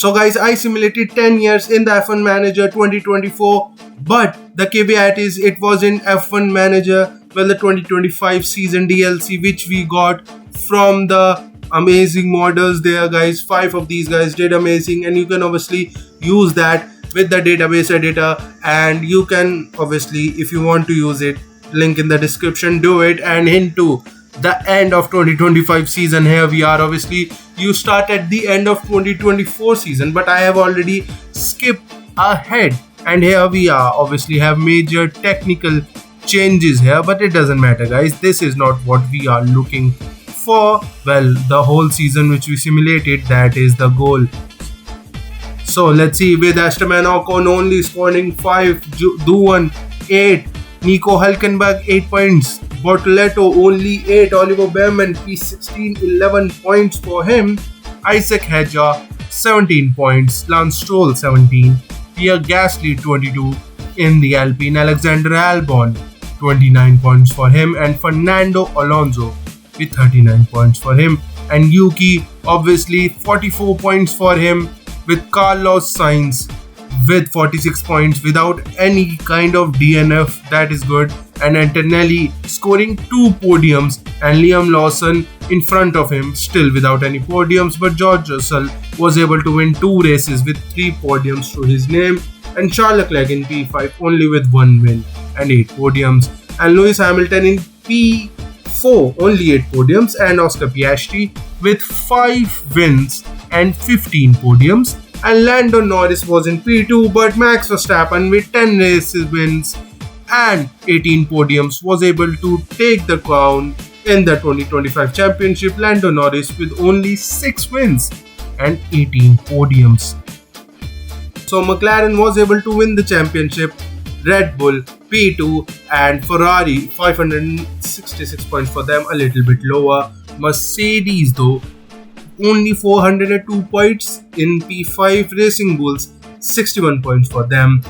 So guys, I simulated 10 years in the F1 Manager 2024, but the caveat is it was in F1 Manager, well, the 2025 season DLC which we got from the amazing modders there guys. 5 of these guys did amazing, and you can obviously use that with the database editor, and you can obviously, if you want to use it, link in the description, do it. And into the end of 2025 season, here we are. Obviously you start at the end of 2024 season, but I have already skipped ahead, and here we are. Obviously have major technical changes here, but it doesn't matter guys, this is not what we are looking for. Well, the whole season which we simulated, that is the goal. So let's see, with Esteban Ocon only scoring 5, Duan 8, Nico Hülkenberg 8 points, Bortoleto only 8, Oliver Behrman P16 11 points for him, Isaac Hedger 17 points, Lance Stroll 17, Pierre Gasly 22 in the Alpine, Alexander Albon 29 points for him, and Fernando Alonso with 39 points for him, and Yuki obviously 44 points for him, with Carlos Sainz with 46 points without any kind of DNF, that is good, and Antonelli scoring 2 podiums, and Liam Lawson in front of him still without any podiums, but George Russell was able to win 2 races with 3 podiums to his name, and Charles Leclerc in P5 only with 1 win and 8 podiums, and Lewis Hamilton in P4 only 8 podiums, and Oscar Piastri with 5 wins and 15 podiums, and Lando Norris was in P2, but Max Verstappen with 10 races wins and 18 podiums was able to take the crown in the 2025 championship. Lando Norris with only 6 wins and 18 podiums. So McLaren was able to win the championship, Red Bull P2, and Ferrari 566 points for them, a little bit lower. Mercedes though only 402 points in P5, Racing Bulls 61 points for them,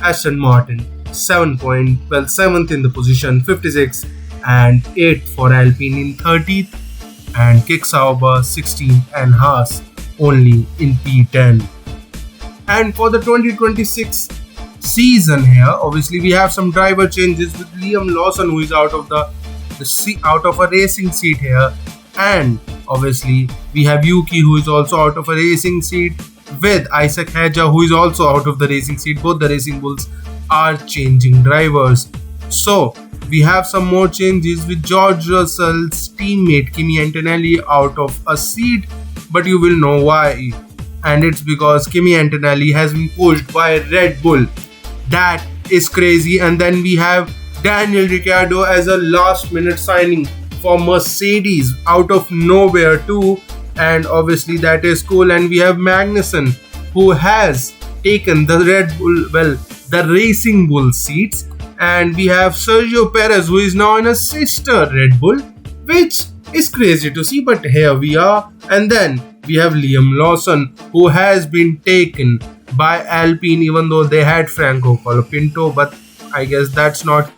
Aston Martin 7th in the position 56, and 8th for Alpine in 30th, and Kick Sauber 16th, and Haas only in P10. And for the 2026 season here, obviously we have some driver changes with Liam Lawson, who is out of a racing seat here, and obviously we have Yuki, who is also out of a racing seat, with Isaac Hedger, who is also out of the racing seat. Both the Racing Bulls are changing drivers. So we have some more changes with George Russell's teammate Kimi Antonelli out of a seat, but you will know why, and it's because Kimi Antonelli has been pushed by Red Bull. That is crazy. And then we have Daniel Ricciardo as a last minute signing for Mercedes out of nowhere too, and obviously that is cool. And we have Magnussen, who has taken the the Racing Bull seats, and we have Sergio Perez, who is now in a sister Red Bull, which is crazy to see, but here we are. And then we have Liam Lawson, who has been taken by Alpine, even though they had Franco Colapinto, but I guess that's not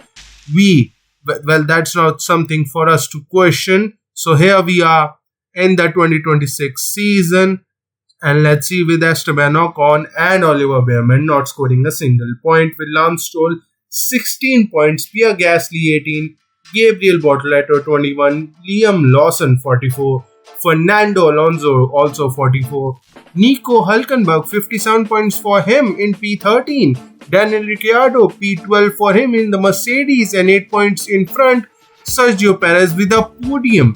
that's not something for us to question. So here we are in the 2026 season, and let's see, with Esteban Ocon and Oliver Behrman not scoring a single point, with Lance Stroll 16 points, Pierre Gasly 18, Gabriel Bortoleto 21, Liam Lawson 44, Fernando Alonso also 44, Nico Hülkenberg 57 points for him in P13, Daniel Ricciardo P12 for him in the Mercedes, and 8 points in front, Sergio Perez with a podium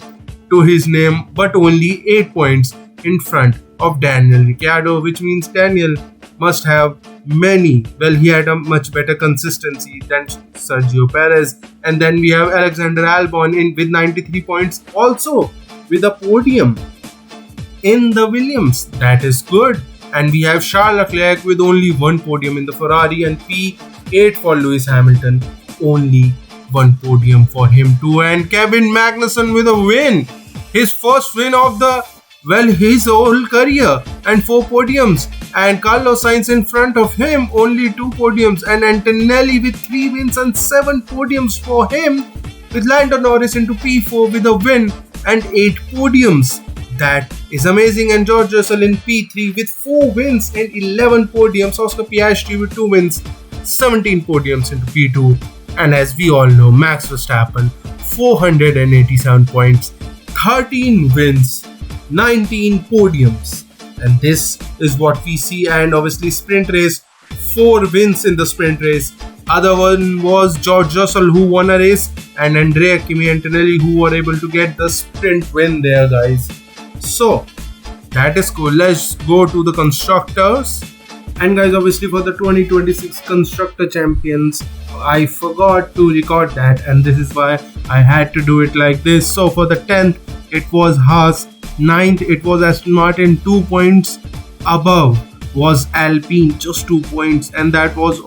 to his name, but only 8 points in front of Daniel Ricciardo, which means Daniel must have he had a much better consistency than Sergio Perez. And then we have Alexander Albon with 93 points, also with a podium in the Williams, that is good. And we have Charles Leclerc with only 1 podium in the Ferrari, and P8 for Lewis Hamilton, only 1 podium for him too. And Kevin Magnussen with a win, his first win of his whole career, and 4 podiums, and Carlos Sainz in front of him, only 2 podiums, and Antonelli with 3 wins and 7 podiums for him, with Lando Norris into P4 with a win and 8 podiums. That is amazing. And George Russell in P3 with 4 wins and 11 podiums. Oscar Piastri with 2 wins, 17 podiums into P2. And as we all know, Max Verstappen, 487 points, 13 wins, 19 podiums. And this is what we see. And obviously sprint race, 4 wins in the sprint race. Other one was George Russell, who won a race, and Andrea Kimi and Antonelli, who were able to get the sprint win there, guys. So that is cool. Let's go to the constructors. And guys, obviously for the 2026 constructor champions, I forgot to record that, and this is why I had to do it like this. So for the 10th, it was Haas. 9th, it was Aston Martin. 2 points above was Alpine, just 2 points, and that was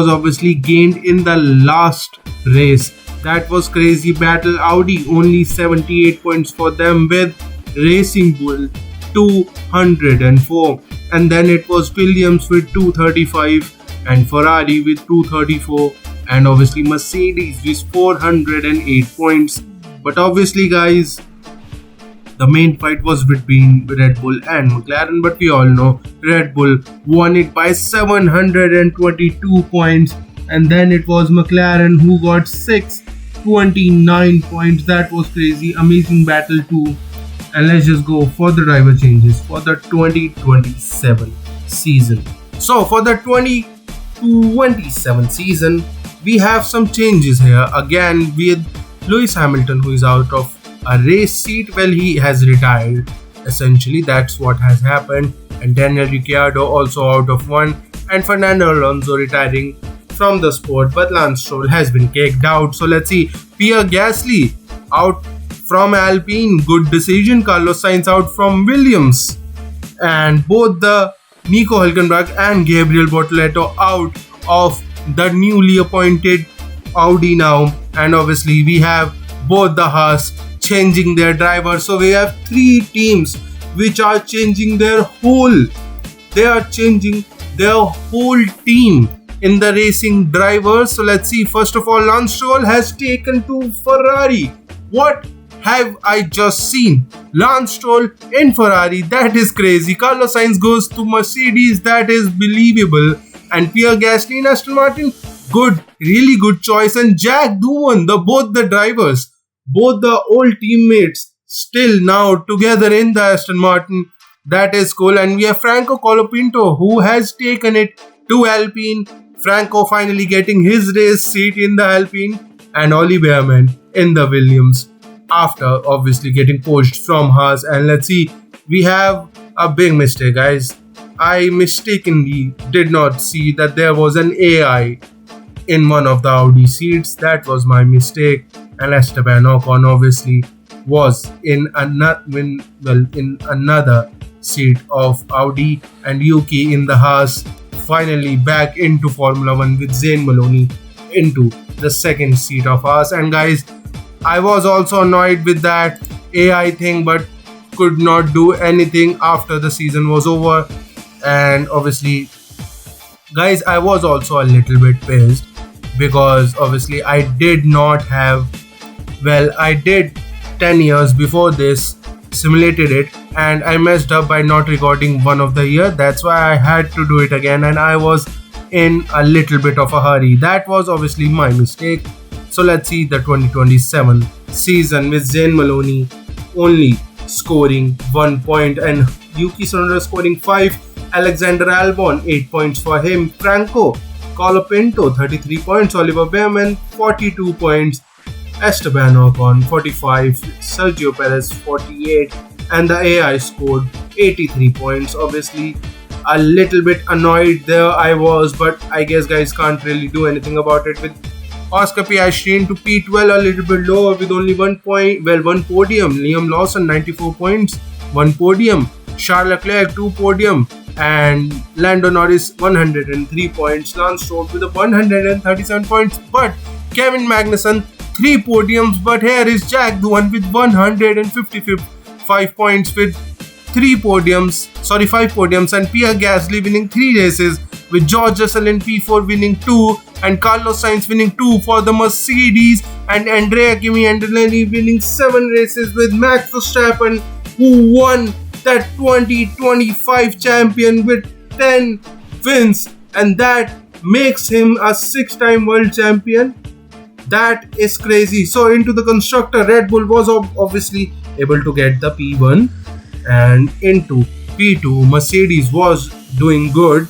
obviously gained in the last race. That was crazy battle. Audi only 78 points for them, with Racing Bull 204, and then it was Williams with 235 and Ferrari with 234, and obviously Mercedes with 408 points. But obviously guys, the main fight was between Red Bull and McLaren, but we all know Red Bull won it by 722 points, and then it was McLaren who got 629 points. That was crazy, amazing battle too. And let's just go for the driver changes for the 2027 season. So for the 2027 season, we have some changes here again with Lewis Hamilton, who is out of a race seat. Well, he has retired, essentially. That's what has happened. And Daniel Ricciardo also out of one, and Fernando Alonso retiring from the sport, but Lance Stroll has been kicked out. So let's see. Pierre Gasly out from Alpine, good decision. Carlos Sainz out from Williams, and both the Nico Hülkenberg and Gabriel Bortoleto out of the newly appointed Audi now. And obviously we have both the Haas changing their drivers. So we have 3 teams which are changing their whole team in the racing drivers. So let's see. First of all, Lance Stroll has taken to Ferrari. What have I just seen? Lance Stroll in Ferrari, that is crazy. Carlos Sainz goes to Mercedes, that is believable. And Pierre Gasly in Aston Martin, good, really good choice. And Jack Doohan, both the drivers, both the old teammates, still now together in the Aston Martin. That is cool. And we have Franco Colapinto, who has taken it to Alpine. Franco finally getting his race seat in the Alpine, and Ollie Behrman in the Williams, after obviously getting poached from Haas. And let's see, we have a big mistake, guys. I mistakenly did not see that there was an AI in one of the Audi seats. That was my mistake. And Esteban Ocon obviously was in another seat of Audi, and Yuki in the Haas, finally back into Formula 1 with Zane Maloney into the second seat of Haas. And guys, I was also annoyed with that AI thing, but could not do anything after the season was over. And obviously guys, I was also a little bit pissed, because obviously I did 10 years before this, simulated it, and I messed up by not recording one of the year. That's why I had to do it again, and I was in a little bit of a hurry. That was obviously my mistake. So let's see the 2027 season with Zane Maloney only scoring 1 point, and Yuki Tsunoda scoring 5. Alexander Albon 8 points for him. Franco Colapinto 33 points. Oliver Behrman 42 points. Esteban Ocon 45. Sergio Perez 48. And the AI scored 83 points. Obviously a little bit annoyed there I was, but I guess guys can't really do anything about it. With Oscar Piastri into P12 a little bit lower with only 1 point, one podium. Liam Lawson 94 points, 1 podium. Charles Leclerc 2 podium, and Lando Norris 103 points. Lance Stroll with 137 points, but Kevin Magnussen 3 podiums. But here is Jack Doohan with 155 points with 5 podiums, and Pierre Gasly winning 3 races, with George Russell in P4 winning 2, and Carlos Sainz winning 2 for the Mercedes, and Andrea Kimi Antonelli winning 7 races with Max Verstappen, who won that 2025 champion with 10 wins, and that makes him a 6-time world champion. That is crazy. So into the constructor, Red Bull was obviously able to get the P1, and into P2, Mercedes was doing good,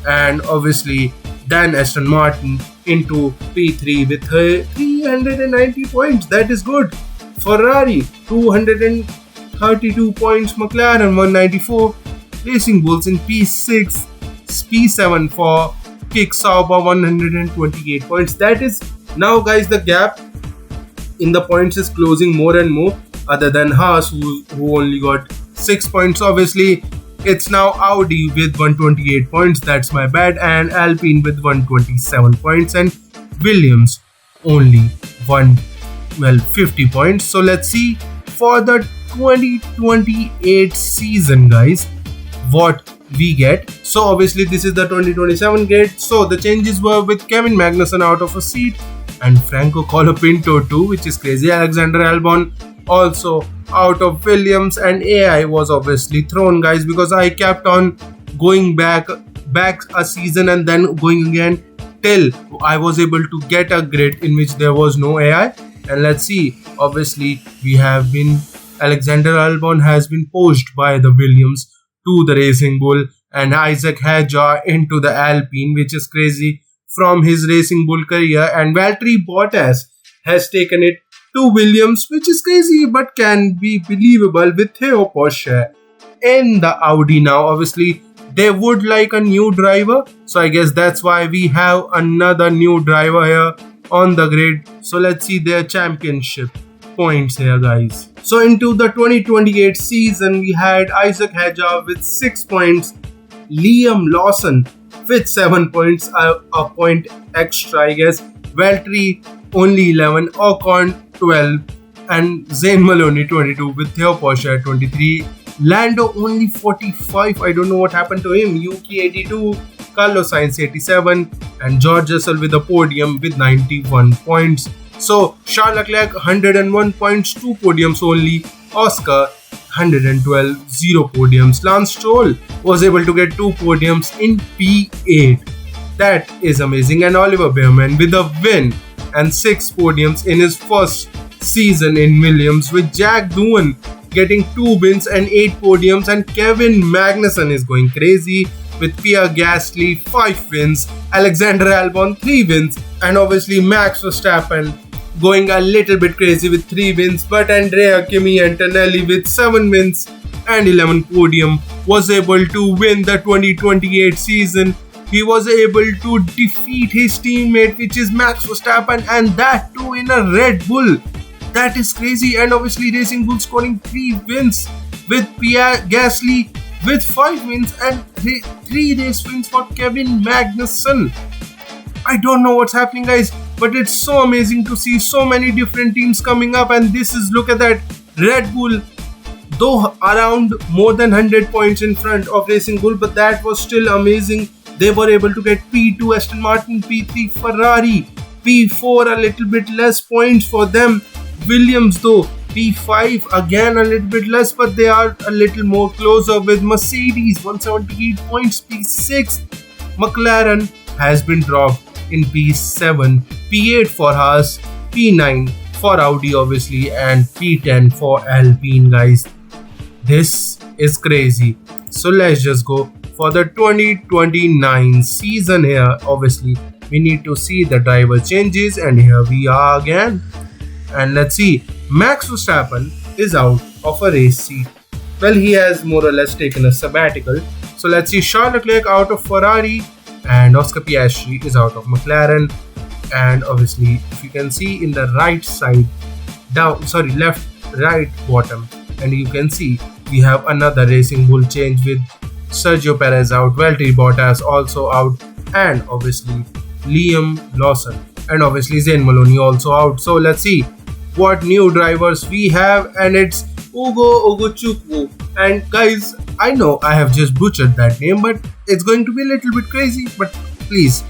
and obviously then Aston Martin into P3 with 390 points. That is good. Ferrari 232 points, McLaren 194, Racing Bulls in P6, P7 for Kick Sauber 128 points. That is now, guys, the gap in the points is closing more and more, other than Haas who only got 6 points. Obviously it's now Audi with 128 points, that's my bad, and Alpine with 127 points, and Williams only 50 points. So let's see for the 2028 season, guys, what we get. So obviously this is the 2027 grid. So the changes were with Kevin Magnussen out of a seat and Franco Colapinto too, which is crazy. Alexander Albon also out of Williams, and AI was obviously thrown, guys, because I kept on going back a season and then going again till I was able to get a grid in which there was no AI. And let's see, obviously we have been, Alexander Albon has been poached by the Williams to the Racing Bull, and Isaac Hadjar into the Alpine, which is crazy from his Racing Bull career, and Valtteri Bottas has taken it to Williams, which is crazy but can be believable with Theo Porsche in the Audi now. Obviously they would like a new driver, so I guess that's why we have another new driver here on the grid. So let's see their championship points here, guys. So into the 2028 season, we had Isaac Hadjar with 6 points, Liam Lawson with 7 points, a point extra, I guess, Valtteri only 11, Ocon 12, and Zayn Maloney 22 with Theo Porsche 23, Lando only 45, I don't know what happened to him, Yuki 82, Carlos Sainz 87, and George Russell with a podium with 91 points. So Charles Leclerc 101 points, 2 podiums only, Oscar 112, 0 podiums. Lance Stroll was able to get 2 podiums in P8. That is amazing. And Oliver Behrman with a win and 6 podiums in his first season in Williams, with Jack Doohan getting 2 wins and 8 podiums, and Kevin Magnussen is going crazy with Pierre Gasly 5 wins, Alexander Albon 3 wins, and obviously Max Verstappen going a little bit crazy with 3 wins, but Andrea Kimi Antonelli with 7 wins and 11 podium was able to win the 2028 season. He was able to defeat his teammate, which is Max Verstappen, and that too in a Red Bull. That is crazy. And obviously Racing Bull scoring 3 wins with Pierre Gasly with 5 wins and 3 race wins for Kevin Magnussen. I don't know what's happening, guys, but it's so amazing to see so many different teams coming up. And this is, look at that, Red Bull, though around more than 100 points in front of Racing Bull, but that was still amazing. They were able to get P2 Aston Martin, P3 Ferrari, P4 a little bit less points for them. Williams though, P5 again a little bit less, but they are a little more closer with Mercedes 178 points, P6. McLaren has been dropped in P7, P8 for Haas, P9 for Audi obviously, and P10 for Alpine, guys. This is crazy. So let's just go for the 2029 season here. Obviously we need to see the driver changes, and here we are again. And let's see, Max Verstappen is out of a race seat. Well, he has more or less taken a sabbatical. So let's see, Charles Leclerc out of Ferrari, and Oscar Piastri is out of McLaren. And obviously if you can see in the right side left right bottom, and you can see we have another Racing Bull change with Sergio Perez out, Valtteri Bottas also out, and obviously Liam Lawson, and obviously Zayn Maloney also out. So let's see what new drivers we have, and it's Ugo Ogochukwu. And guys, I know I have just butchered that name, but it's going to be a little bit crazy, but please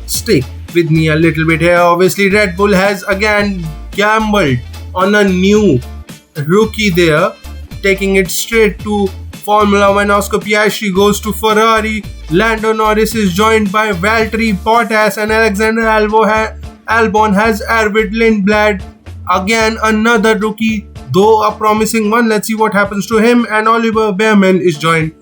stick with me a little bit here. Obviously Red Bull has again gambled on a new rookie there, taking it straight to Formula One. Oscar Piastri goes to Ferrari. Lando Norris is joined by Valtteri Bottas, and Alexander Albon has Arvid Lindblad. Again, another rookie, though a promising one. Let's see what happens to him. And Oliver Behrman is joined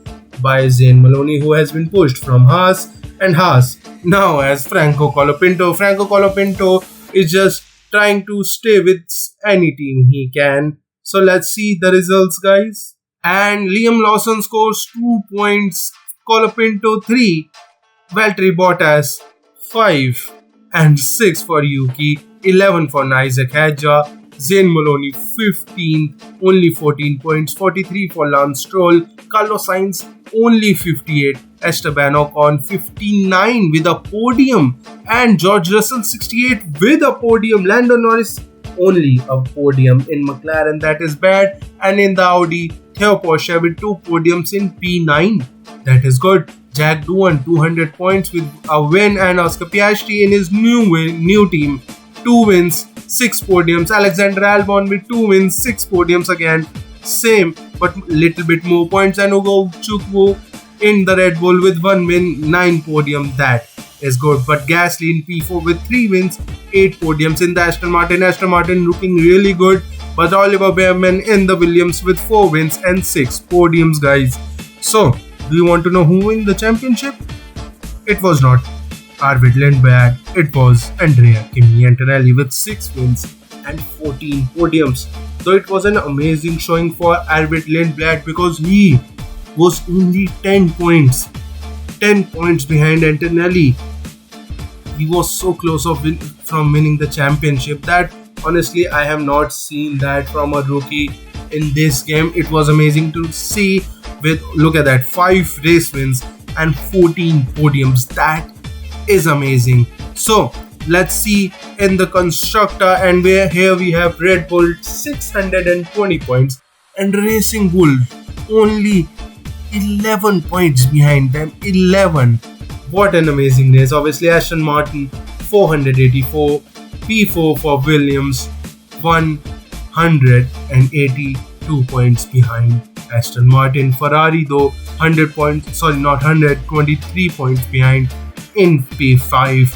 by Zane Maloney, who has been pushed from Haas, and Haas now has Franco Colapinto. Franco Colapinto is just trying to stay with any team he can. So let's see the results, guys. And Liam Lawson scores 2 points, Colapinto 3, Valtteri Bottas 5, and 6 for Yuki, 11 for Isaac Hadjar, Zane Maloney 15, only 14 points, 43 for Lance Stroll, Carlos Sainz only 58, Esteban Ocon 59 with a podium, and George Russell 68 with a podium. Lando Norris only a podium in McLaren, that is bad. And in the Audi, Theo Porsche with 2 podiums in P9, that is good. Jack Doohan 200 points with a win, and Oscar Piastri in his new team, 2 wins, 6 podiums. Alexander Albon with 2 wins, 6 podiums again, same but little bit more points. And Ugo Chukwu in the Red Bull with 1 win, 9 podium, that is good. But Gasly in P4 with 3 wins, 8 podiums. In the Aston Martin looking really good. But Oliver Behrman in the Williams with 4 wins and 6 podiums, guys. So, do you want to know who won the championship? It was not Arvid Lindblad, it was Andrea Kimi Antonelli with 6 wins and 14 podiums. So it was an amazing showing for Arvid Lindblad because he was only 10 points behind Antonelli. He was so close from winning the championship that honestly I have not seen that from a rookie in this game. It was amazing to see. Look at that, 5 race wins and 14 podiums. That is amazing. So let's see in the constructor, and here we have Red Bull 620 points and Racing Bull only 11 points behind them. 11. What an amazing race. Obviously Aston Martin 484, P4 for Williams 182 points behind Aston Martin. Ferrari though 23 points behind in P5.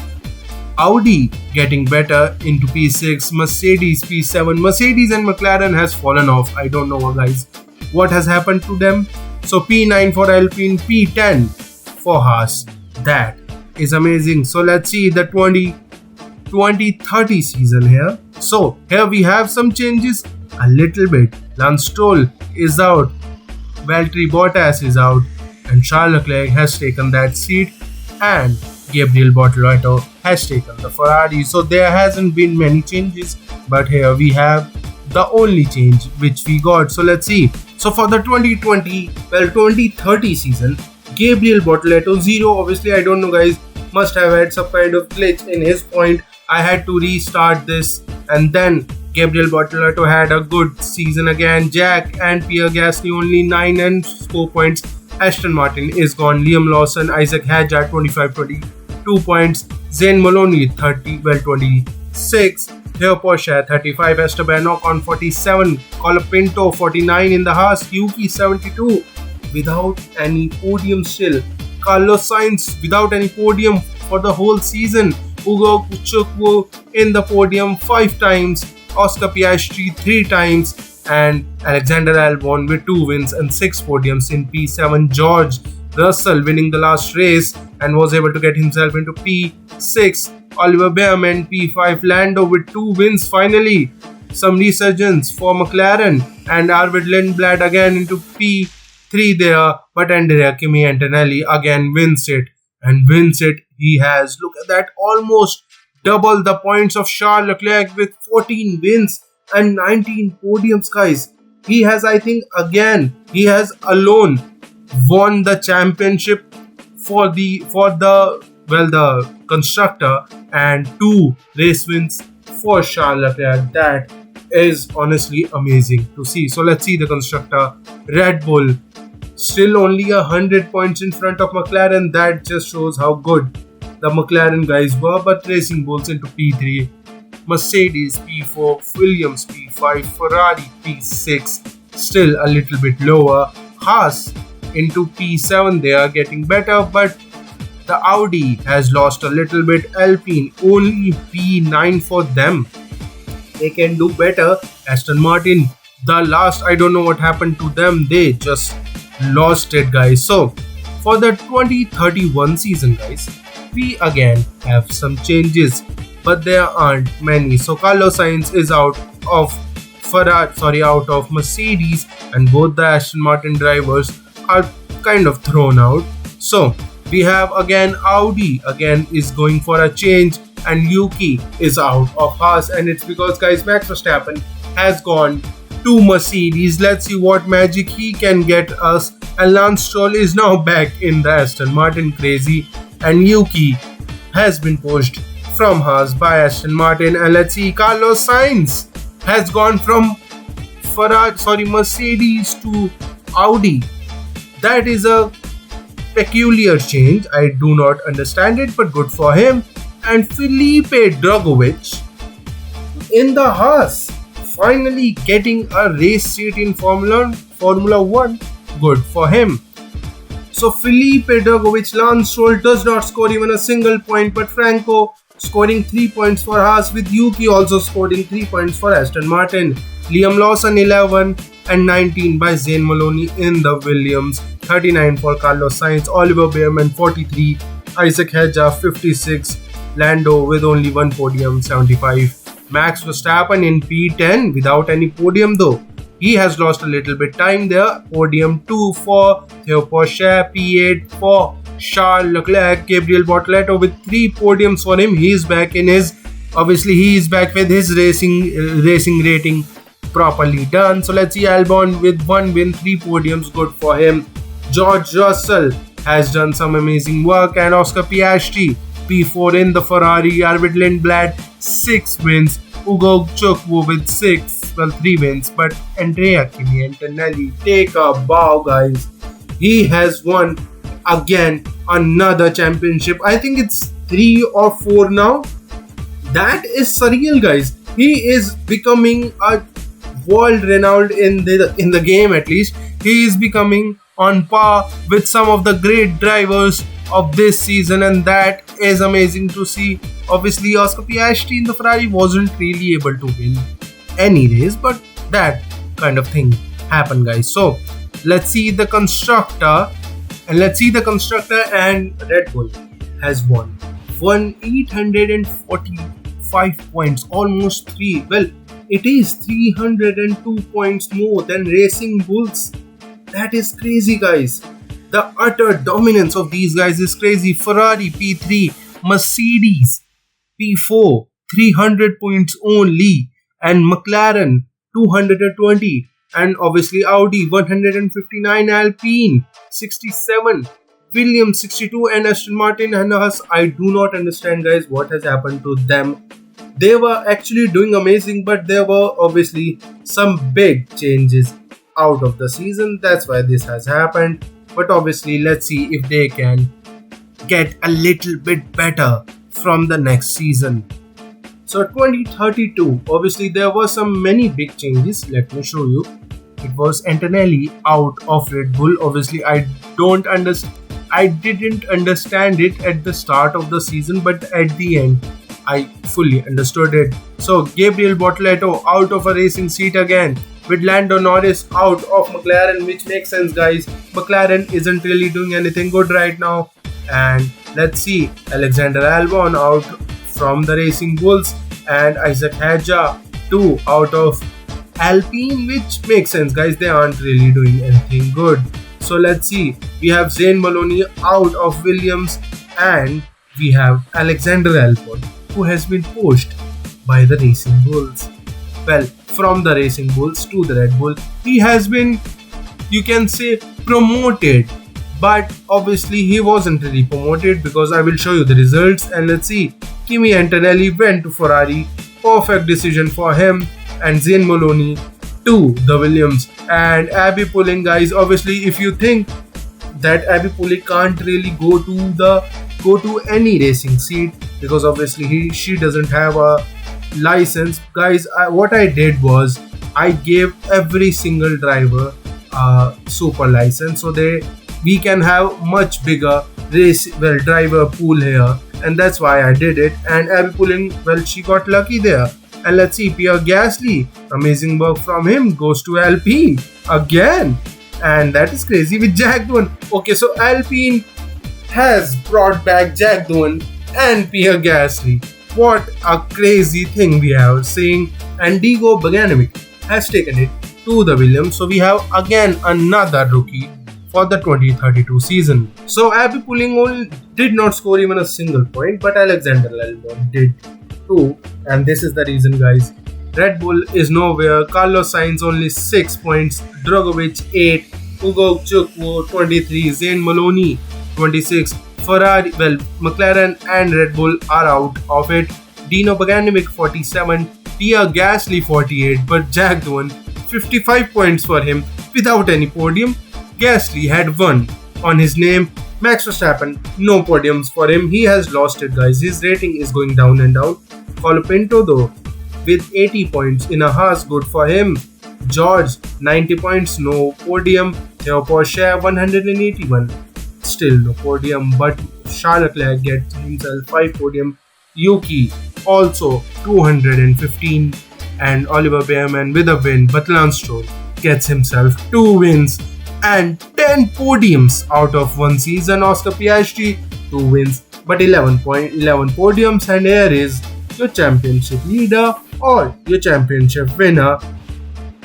Audi getting better into P6, Mercedes P7. Mercedes and McLaren has fallen off. I don't know, guys, what has happened to them. So P9 for Alpine, P10 for Haas. That is amazing. So let's see the 2030 season here. So here we have some changes a little bit. Lance Stroll is out, Valtteri Bottas is out, and Charles Leclerc has taken that seat, and Gabriel Bortoleto has taken the Ferrari. So there hasn't been many changes, but here we have the only change which we got. So let's see. So for the 2030 season, Gabriel Bortoleto 0. Obviously I don't know, guys, must have had some kind of glitch in his point. I had to restart this, and then Gabriel Bortoleto had a good season again. Jack and Pierre Gasly only 9 and 4 points. Aston Martin is gone. Liam Lawson, Isaac Hadjar 22 points. Zane Maloney 26. Theo Porsche 35. Esteban Ocon 47. Colapinto 49 in the Haas. Yuki 72 without any podium still. Carlos Sainz without any podium for the whole season. Ugo Chukwu in the podium 5 times. Oscar Piastri 3 times. And Alexander Albon with 2 wins and 6 podiums in P7. George Russell winning the last race and was able to get himself into P6. Oliver Behrman P5. Lando with 2 wins finally. Some resurgence for McLaren, and Arvid Lindblad again into P3 there. But Andrea Kimi Antonelli again wins it. He has, look at that, almost double the points of Charles Leclerc with 14 wins and 19 podiums, guys. He has, I think, alone won the championship for the constructor, and 2 race wins for Charles Leclerc. That is honestly amazing to see. So let's see the constructor. Red Bull still only 100 points in front of McLaren. That just shows how good the McLaren guys were. But Racing Bulls into P3, Mercedes P4, Williams P5, Ferrari P6, still a little bit lower. Haas into P7, they are getting better, but the Audi has lost a little bit. Alpine only P9 for them. They can do better. Aston Martin, the last, I don't know what happened to them. They just lost it, guys. So for the 2031 season, guys, we again have some changes, but there aren't many. So Carlos Sainz is out of out of Mercedes, and both the Aston Martin drivers are kind of thrown out. So we have again Audi again is going for a change, and Yuki is out of Haas, and it's because, guys, Max Verstappen has gone to Mercedes. Let's see what magic he can get us. And Lance Stroll is now back in the Aston Martin crazy, and Yuki has been pushed from Haas by Aston Martin. And let's see, Carlos Sainz has gone from Mercedes to Audi. That is a peculiar change. I do not understand it, but good for him. And Felipe Drugovich in the Haas, finally getting a race seat in Formula 1. Good for him. So Felipe Drugovich, Lance Stroll does not score even a single point, but Franco scoring 3 points for Haas, with Yuki also scoring 3 points for Aston Martin. Liam Lawson 11 and 19 by Zane Maloney in the Williams. 39 for Carlos Sainz, Oliver Bearman 43, Isaac Hedger 56, Lando with only one podium 75. Max Verstappen in P10 without any podium though. He has lost a little bit time there. Podium 2 for Theo Pourchaire, P8 for Charles Leclerc, Gabriel Bortoleto with 3 podiums for him. He is back with his racing rating properly done. So let's see, Albon with 1 win, 3 podiums, good for him. George Russell has done some amazing work, and Oscar Piastri P4 in the Ferrari. Arvid Lindblad 6 wins, Ugo Chukwu with 3 wins, but Andrea Kimi Antonelli, take a bow, guys. He has won again another championship. I think it's 3 or 4 now. That is surreal, guys. He is becoming a world renowned in the game. At least he is becoming on par with some of the great drivers of this season, and that is amazing to see. Obviously, Oscar Piastri in the Ferrari wasn't really able to win any race, but that kind of thing happened, guys. So let's see the constructor, and Red Bull has won 845 points, almost 3. Well, it is 302 points more than Racing Bulls. That is crazy, guys. The utter dominance of these guys is crazy. Ferrari P3, Mercedes P4, 300 points only, and McLaren 220, and obviously Audi 159, Alpine 67, Williams 62, and Aston Martin and Haas. I do not understand, guys, what has happened to them. They were actually doing amazing, but there were obviously some big changes out of the season. That's why this has happened. But obviously, let's see if they can get a little bit better from the next season. So 2032, obviously there were many big changes. Let me show you. It was Antonelli out of Red Bull. Obviously, I didn't understand it at the start of the season, but at the end I fully understood it. So Gabriel Bortoleto out of a racing seat again, with Lando Norris out of McLaren, which makes sense, guys. McLaren isn't really doing anything good right now. And let's see, Alexander Albon out from the Racing Bulls, and Isaac Hedger 2 out of Alpine, which makes sense, guys. They aren't really doing anything good. So let's see, we have Zane Maloney out of Williams, and we have Alexander Albon, who has been pushed by the Racing Bulls. Well, from the Racing Bulls to the Red Bull, he has been, you can say, promoted, but obviously he wasn't really promoted, because I will show you the results. And let's see, Kimi Antonelli went to Ferrari, perfect decision for him, and Zane Maloney to the Williams. And Abby Pulling, guys, obviously if you think that Abby Pulling can't really go to any racing seat, because obviously she doesn't have a license, guys, what I did was I gave every single driver a super license so we can have much bigger driver pool here, and that's why I did it. And Abby Pulling, she got lucky there. And let's see, Pierre Gasly, amazing work from him, goes to Alpine again, and that is crazy with Jack Doohan. Okay, so Alpine has brought back Jack Doohan and Pierre Gasly. What a crazy thing we have seeing. And Diego Bogdanovic has taken it to the Williams. So we have again another rookie for the 2032 season. So Abby Pulling did not score even a single point, but Alexander Albon did too. And this is the reason, guys. Red Bull is nowhere. Carlos Sainz only 6 points, Drogovic 8, Ugo Chukwu 23, Zane Maloney 26. Ferrari, McLaren and Red Bull are out of it. Dino Bogdanovic 47, Pierre Gasly 48, but Jack Doohan 55 points for him without any podium. Gasly had one on his name. Max Verstappen, no podiums for him. He has lost it, guys. His rating is going down and down. Colapinto though, with 80 points in a Haas, good for him. George 90 points, no podium. Theo Porsche 181. Still no podium, but Charles Leclerc gets himself 5 podium. Yuki also 215, and Oliver Behrman with a win, but Lance Stroll gets himself 2 wins and 10 podiums out of one season. Oscar Piastri 2 wins but 11 podiums, and here is your championship leader or your championship winner,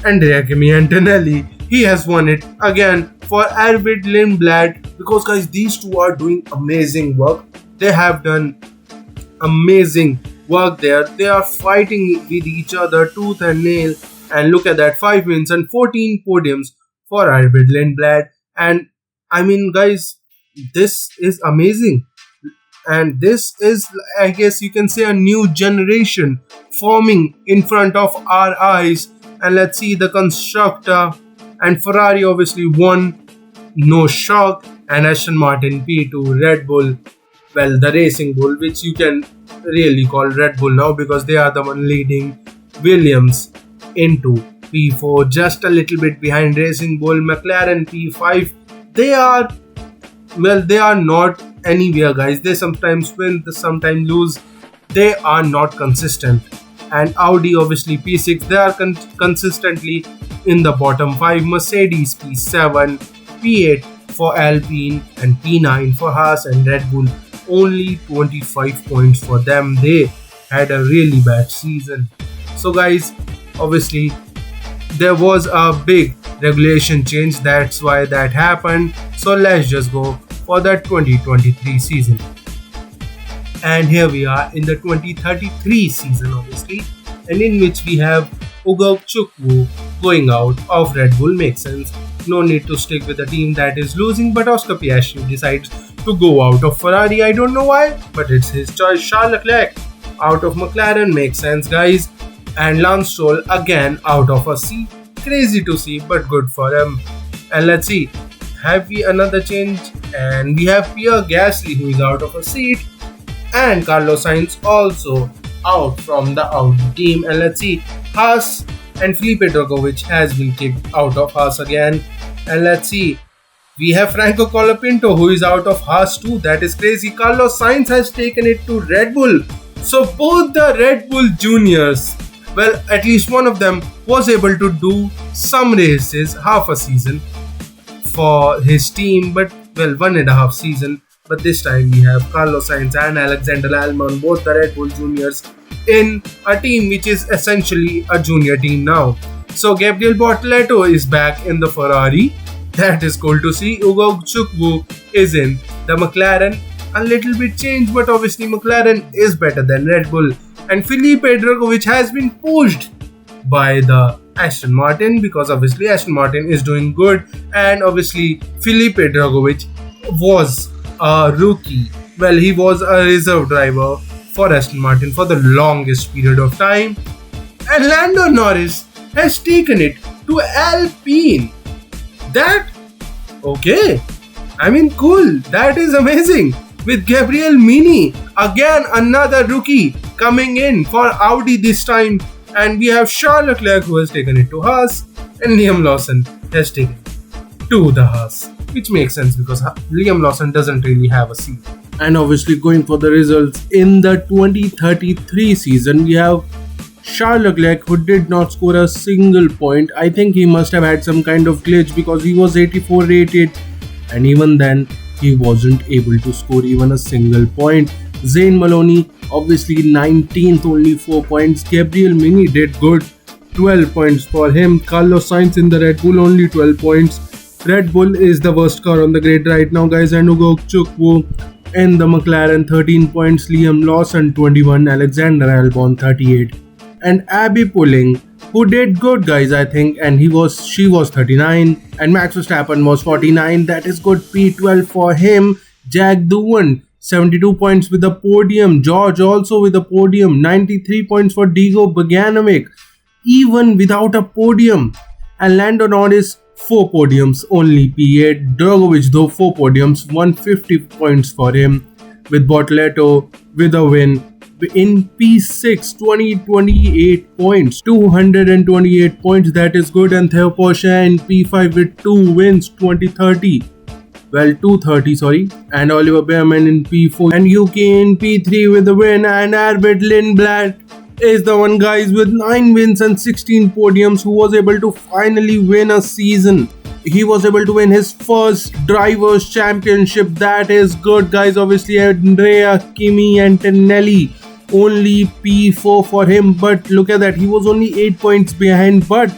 Andrea Kimi Antonelli. He has won it again for Arvid Lindblad, because guys, these two are doing amazing work. They have done amazing work there. They are fighting with each other tooth and nail, and look at that, 5 wins and 14 podiums for Arvid Lindblad. And I mean, guys, this is amazing, and this is, I guess you can say, a new generation forming in front of our eyes. And let's see, the constructor and Ferrari obviously won, no shock, and Aston Martin P2, Red Bull, the Racing Bull, which you can really call Red Bull now because they are the one leading Williams into P4, just a little bit behind Racing Bull. McLaren P5, they are not anywhere, guys. They sometimes win, they sometimes lose. They are not consistent. And Audi obviously P6, they are consistently in the bottom 5. Mercedes P7, P8 for Alpine, and P9 for Haas, and Red Bull only 25 points for them. They had a really bad season. So guys, obviously there was a big regulation change, that's why that happened. So let's just go for the 2023 season. And here we are in the 2033 season, obviously, and in which we have Ugo Chukwu going out of Red Bull. Makes sense. No need to stick with a team that is losing, but Oscar Piastri decides to go out of Ferrari. I don't know why, but it's his choice. Charles Leclerc out of McLaren. Makes sense, guys. And Lance Stroll again out of a C. Crazy to see, but good for him. And let's see, have we another change? And we have Pierre Gasly, who is out of a seat, and Carlos Sainz also out from the Audi team. And let's see, Haas and Felipe Drogovic has been kicked out of Haas again. And let's see, we have Franco Colapinto, who is out of Haas too. That is crazy. Carlos Sainz has taken it to Red Bull. So both the Red Bull juniors, at least one of them was able to do some races, half a season for his team, but 1.5 season. But this time we have Carlos Sainz and Alexander Albon, both the Red Bull juniors, in a team which is essentially a junior team now. So Gabriel Bortoleto is back in the Ferrari. That is cool to see. Ugo Chukwu is in the McLaren. A little bit changed, but obviously McLaren is better than Red Bull. And Felipe Drogovic has been pushed by the Aston Martin, because obviously Aston Martin is doing good, and obviously Felipe Drogovic was a rookie. He was a reserve driver for Aston Martin for the longest period of time. And Lando Norris has taken it to Alpine. Cool. That is amazing. With Gabriel Mini, again another rookie, coming in for Audi this time, and we have Charles Leclerc who has taken it to Haas, and Liam Lawson has taken it to the Haas, which makes sense because Liam Lawson doesn't really have a seat. And obviously going for the results in the 2033 season, we have Charles Leclerc, who did not score a single point. I think he must have had some kind of glitch because he was 84 rated, and even then he wasn't able to score even a single point. Zayn Maloney obviously 19th, only 4 points. Gabriel Mini did good, 12 points for him. Carlos Sainz in the Red Bull, only 12 points. Red Bull is the worst car on the grid right now, guys. And Ugo Chukwu in the McLaren, 13 points. Liam Lawson 21, Alexander Albon 38, and Abby Pulling, who did good, guys, I think, and she was 39, and Max Verstappen was 49. That is good P12 for him. Jack Doohan 72 points with the podium. George also with the podium. 93 points for Diego Bogdanovic, even without a podium. And Lando Norris 4 podiums, only P8. Drogovic though 4 podiums, 150 points for him, with Bortoleto with a win. In P6, 28 points, 228 points, that is good. And Theo Porsche in P5 with 2 wins, 230 sorry. And Oliver Behrman in P4, and Yuki in P3 with the win. And Arvid Lindblad is the one, guys, with 9 wins and 16 podiums, who was able to finally win a season. He was able to win his first Drivers' Championship. That is good, guys. Obviously, Andrea Kimi Antonelli, only P4 for him, but look at that, he was only 8 points behind. But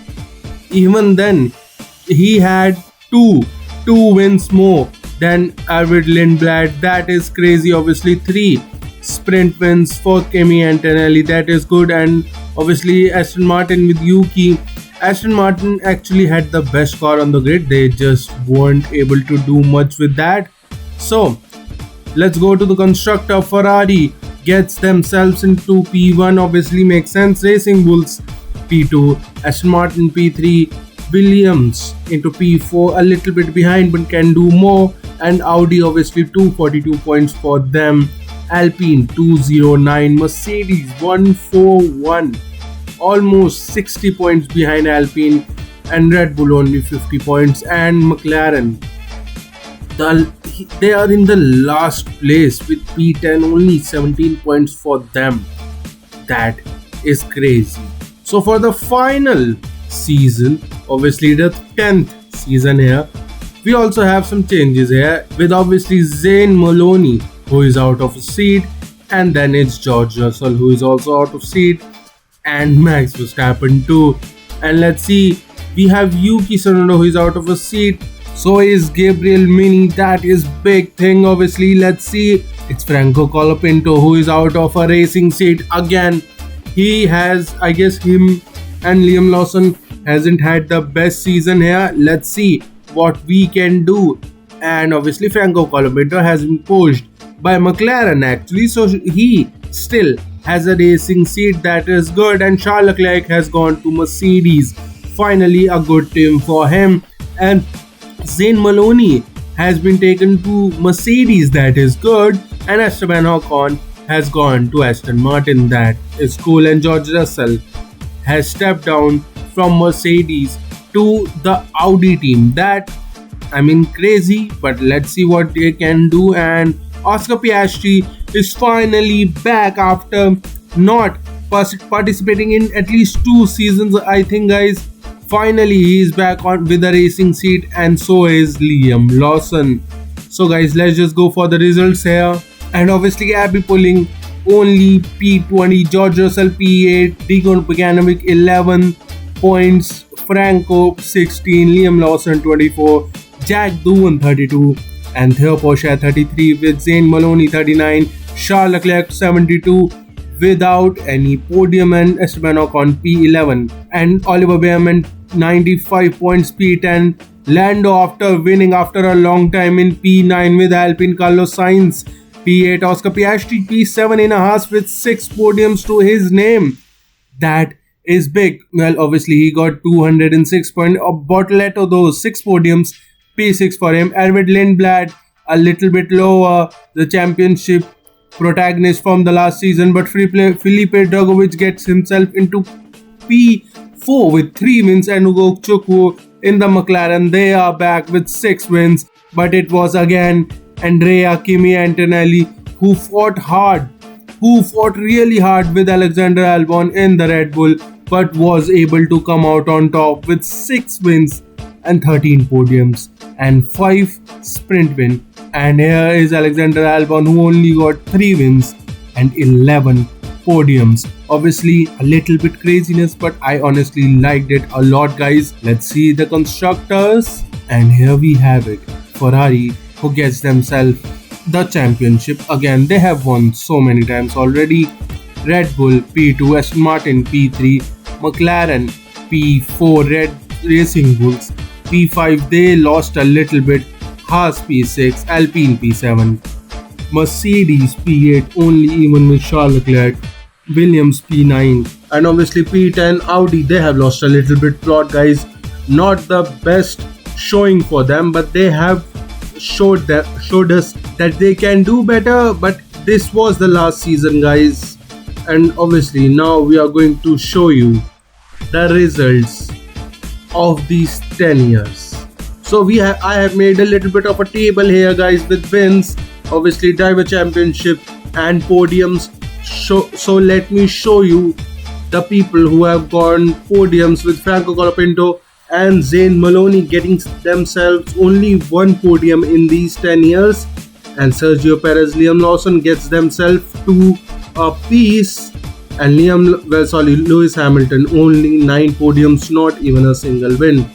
even then, he had two wins more than Arvid Lindblad. That is crazy. Obviously 3 sprint wins for Kimi Antonelli. That is good. And obviously Aston Martin with Yuki. Aston Martin actually had the best car on the grid. They just weren't able to do much with that. So let's go to the constructor. Ferrari gets themselves into P1, obviously makes sense. Racing Bulls P2, Aston Martin P3, Williams into P4, a little bit behind but can do more. And Audi obviously 242 points for them. Alpine 209, Mercedes 141, almost 60 points behind Alpine, and Red Bull only 50 points. And McLaren, they are in the last place with P10, only 17 points for them. That is crazy. So for the final season, obviously the 10th season here, we also have some changes here, with obviously Zayn Maloney, who is out of a seat, and then it's George Russell, who is also out of seat, and Max Verstappen too. And let's see, we have Yuki Tsunoda, who is out of a seat. So is Gabriel Mini. That is big thing. Obviously, let's see, it's Franco Colapinto, who is out of a racing seat again. He has, I guess, him and Liam Lawson hasn't had the best season here. Let's see what we can do. And obviously Franco Colapinto has been pushed by McLaren actually, so he still has a racing seat. That is good. And Charles Leclerc has gone to Mercedes. Finally a good team for him. And Zayn Maloney has been taken to Mercedes. That is good. And Esteban Ocon has gone to Aston Martin. That is cool. And George Russell has stepped down from Mercedes to the Audi team. That, I mean, crazy, but let's see what they can do. And Oscar Piastri is finally back after not participating in at least 2 seasons, I think, guys. Finally he is back on with a racing seat, and so is Liam Lawson. So guys, let's just go for the results here. And obviously Abby Pulling only P20, George Russell P8, Diego Bogdanovic 11 points, Franco 16, Liam Lawson 24, Jack Doohan 32, and Theo Porsche 33, with Zayn Maloney 39, Charles Leclerc 72 without any podium, and Esteban Ocon P11, and Oliver Behrman 95 points P10. Lando, after winning after a long time, in P9 with Alpine. Carlos Sainz P8, Oscar Piastri P7 in a Haas with 6 podiums to his name. That is big. Well, obviously he got 206 points. Bortoleto though 6 podiums, P6 for him. Arvid Lindblad a little bit lower, the championship protagonist from the last season, but Felipe Dragovic gets himself into P4 with 3 wins, and Ugo Chukwu in the McLaren, they are back with 6 wins, but it was again Andrea Kimi Antonelli who fought really hard with Alexander Albon in the Red Bull, but was able to come out on top with 6 wins and 13 podiums and 5 sprint wins. And here is Alexander Albon, who only got 3 wins and 11 podiums. Obviously a little bit craziness, but I honestly liked it a lot, guys. Let's see the constructors, and here we have it. Ferrari, who gets themselves the championship again. They have won so many times already. Red Bull P2, Aston Martin P3, McLaren P4, Red Racing Bulls P5, they lost a little bit. Haas P6, Alpine P7, Mercedes P8, only even with Charles Leclerc, Williams P9, and obviously P10, Audi, they have lost a little bit plot, guys. Not the best showing for them, but they have showed us that they can do better. But this was the last season, guys, and obviously now we are going to show you the results of these 10 years. So I have made a little bit of a table here, guys, with wins, obviously driver championship and podiums. So let me show you the people who have gone podiums, with Franco Colapinto and Zane Maloney getting themselves only one podium in these 10 years, and Sergio Perez, Liam Lawson gets themselves 2 apiece, and Lewis Hamilton only 9 podiums, not even a single win.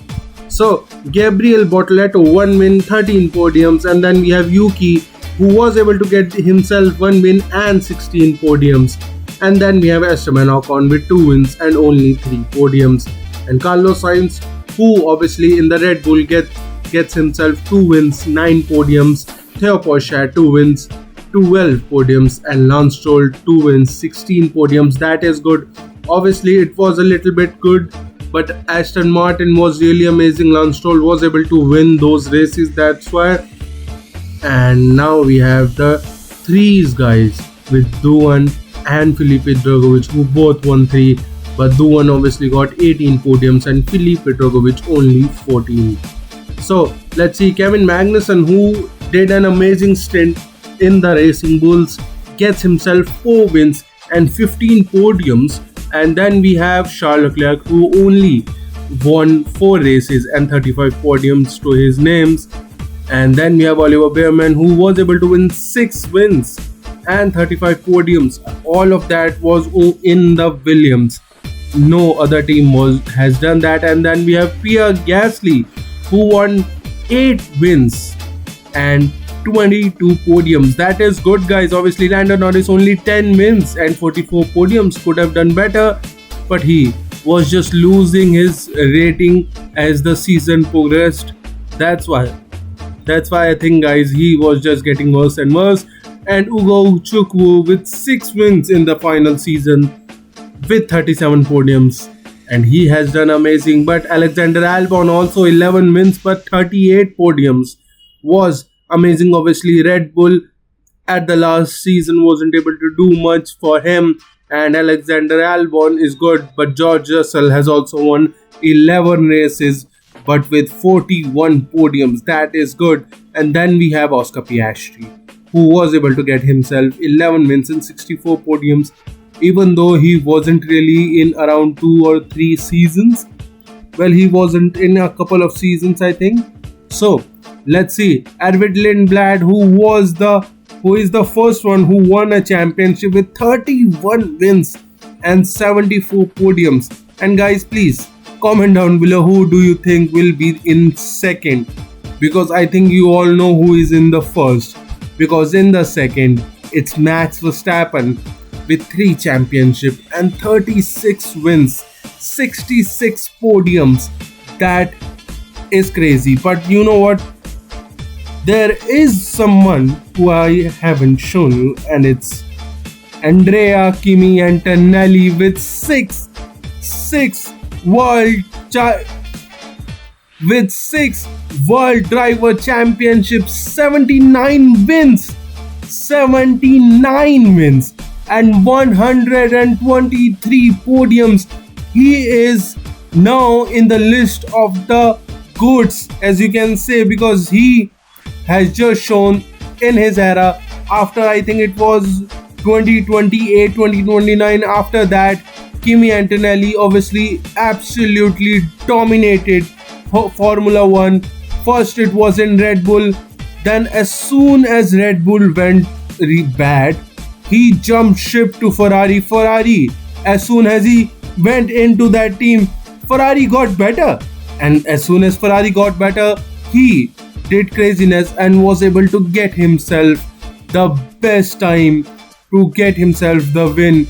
So Gabriel Bortoleto 1 win, 13 podiums, and then we have Yuki, who was able to get himself 1 win and 16 podiums, and then we have Esteban Ocon with 2 wins and only 3 podiums, and Carlos Sainz, who obviously in the Red Bull gets himself 2 wins, 9 podiums, Theo Porcher 2 wins, 12 podiums, and Lance Stroll 2 wins, 16 podiums. That is good. Obviously it was a little bit good, but Aston Martin was really amazing. Lance Stroll was able to win those races, that's why. And now we have the threes, guys, with Duan and Felipe Dragovic, who both won 3, but Duan obviously got 18 podiums and Felipe Dragovic only 14. So let's see, Kevin Magnussen, who did an amazing stint in the Racing Bulls, gets himself 4 wins and 15 podiums. And then we have Charles Leclerc, who only won 4 races and 35 podiums to his names. And then we have Oliver Bearman, who was able to win 6 wins and 35 podiums. All of that was in the Williams. No other team has done that. And then we have Pierre Gasly, who won 8 wins and 22 podiums. That is good, guys. Obviously Lando Norris only 10 wins and 44 podiums, could have done better, but he was just losing his rating as the season progressed. That's why I think, guys, he was just getting worse and worse. And Ugo Chukwu with 6 wins in the final season with 37 podiums, and he has done amazing. But Alexander Albon also 11 wins but 38 podiums was amazing. Obviously Red Bull at the last season wasn't able to do much for him, and Alexander Albon is good, but George Russell has also won 11 races but with 41 podiums. That is good. And then we have Oscar Piastri, who was able to get himself 11 wins and 64 podiums, even though he wasn't really in around 2 or 3 seasons. Well, he wasn't in a couple of seasons, I think. So let's see, Arvid Lindblad, who is the first one who won a championship with 31 wins and 74 podiums. And guys, please comment down below, who do you think will be in second, because I think you all know who is in the first, because in the second it's Max Verstappen with 3 championships and 36 wins, 66 podiums. That is crazy. But you know what, there is someone who I haven't shown you, and it's Andrea Kimi Antonelli with 6 World Driver Championships, 79 wins, 79 wins and 123 podiums. He is now in the list of the GOATs, as you can say, because he has just shown in his era after, I think it was 2028, 2029. After that, Kimi Antonelli obviously absolutely dominated Formula 1. First it was in Red Bull, then as soon as Red Bull went bad, he jumped ship to Ferrari. As soon as he went into that team, Ferrari got better. And as soon as Ferrari got better, he did craziness and was able to get himself the best time to get himself the win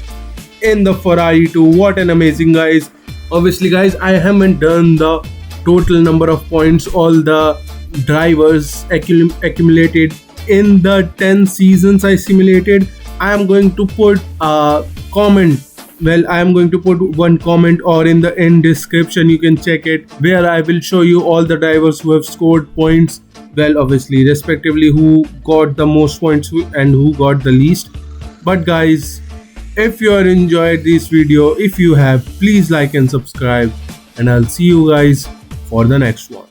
in the Ferrari 2. What an amazing, guys. Obviously, guys, I haven't done the total number of points all the drivers accumulated in the 10 seasons I simulated. I am going to put a comment. Well, I am going to put one comment, or in the end description you can check it, where I will show you all the drivers who have scored points. Well, obviously, respectively, who got the most points and who got the least. But guys, if you are enjoyed this video, if you have, please like and subscribe, and I'll see you guys for the next one.